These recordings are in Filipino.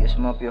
Yes, Mapio.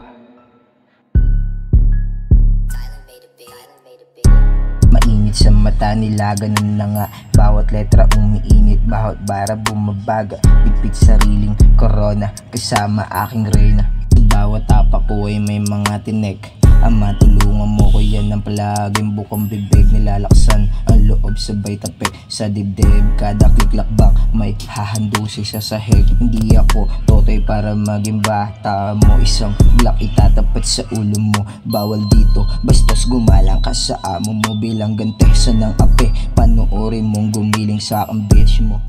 Mainit sa mata nila, ganun na nga. Bawat letra umiinit, bawat bara bumabaga. Bigpit sariling corona, kasama aking reyna. Bawat tapak ko ay may mga tinek. Ama, tulungan mo ko yan ng palaging bukang bibig. Nilalaksan ang loob sabay tapik sa dibdib. Kada kliklakbak may hahandusi sa sahig. Hindi ako totoy para maging bata mo. Isang block itatapat sa ulo mo. Bawal dito, bastos gumalang ka sa amo mo. Bilang gante sa ng ape, panoorin mong gumiling sa aking bitch mo.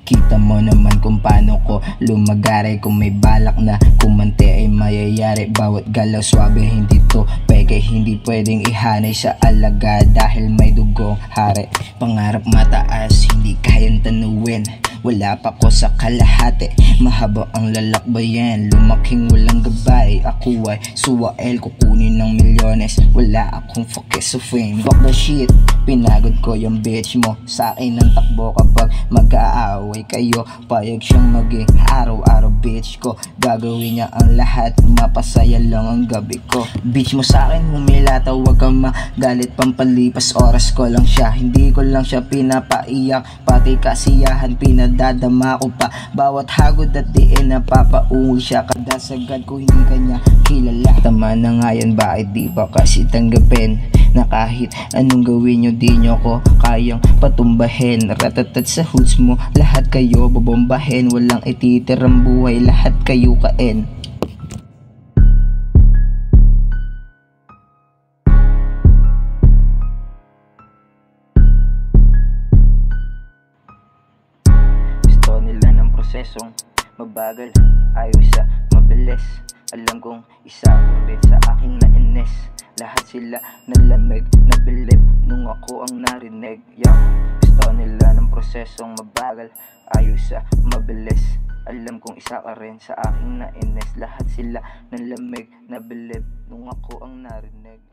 Kita mo naman kung paano ko lumagari. Kung may balak na kumante ay mayayari. Bawat galaw swabe, hindi to peke. Hindi pwedeng ihanay sa alaga dahil may dugong hari. Pangarap mataas, hindi kayang tanuin. Wala pa ko sa kalahati, mahaba ang lalakbayan. Lumaking walang gabay, ako ay suwael. Kukunin ng milyones, wala akong focus sa fame. Fuck the shit, pinagod ko yung bitch mo. Sa akin ang takbo kapag mag-aaway kayo. Payag siyang maging araw-araw bitch ko. Gagawin niya ang lahat, mapasaya lang ang gabi ko. Bitch mo sa akin humilata, huwag kang magalit. Pampalipas oras ko lang siya, hindi ko lang siya pinapaiyak. Pati kasiyahan pinadadama ko pa. Bawat hagod at diin napapaungol siya. Kadasagad ko hindi kanya kilala. Tama na nga yan, bakit di ba kasi tanggapin na kahit anong gawin nyo di nyo ko kayang patumbahin. Ratatat sa hoods mo, lahat kayo babombahin. Walang ititirang buhay, lahat kayo kain. Gusto nila ng prosesong mabagal, ayaw sa mabilis. Alam kong isa ko rin sa aking nainis. Lahat sila nalamig, nabilib nung ako ang narinig. Gusto nila ng prosesong mabagal, ayaw sa mabilis. Alam kong isa ka rin sa aking nainis. Lahat sila nalamig, nabilib nung ako ang narinig.